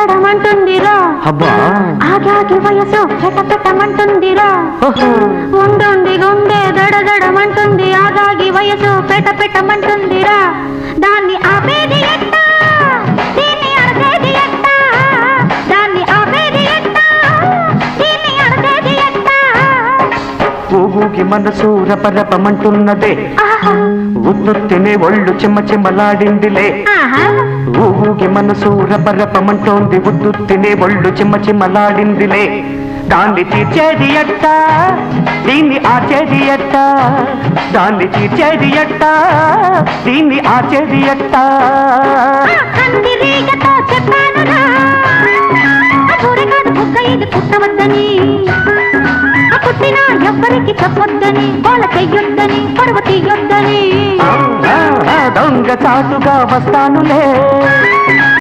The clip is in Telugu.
దడదడమంటుందిరా ఆగాగి వయసు పెట్టమంటుందిరా ఉండుండి గుండె దడదడమంటుంది ఆగాగి వయసు పెట్టమంటుందిరా దాన్ని ఆపేది ఎట్టా దీన్ని అడగేది ఎట్టా దాన్ని ఆపేది ఎట్టా దీన్ని అడగేది ఎట్టా ఊగి మనసు రపరపమంటున్నదే ఉత్తుత్తినే ఒళ్ళు చిమ్మచిమ్మలాడిందిలే ఊగి మనసు రపరపమంటోంది ఉత్తుత్తినే ఒళ్ళు చిమ్మచిమ్మలాడిందిలే దాన్ని తీర్చేది ఎట్టా దీన్ని ఆచేది ఎట్టా దాన్ని తీర్చేది ఎట్టా దీన్ని ఆచేది ఎట్టా కందిరీగతో చెప్పానురా కాదు బుగ్గ ఇది పుట్టవద్దని పుట్టినా ఎవ్వరికి చెప్పొద్దని వాళ్ళ చెయ్యొద్దని పరువ తీయొద్దని దొంగ చాటుగా వస్తానులే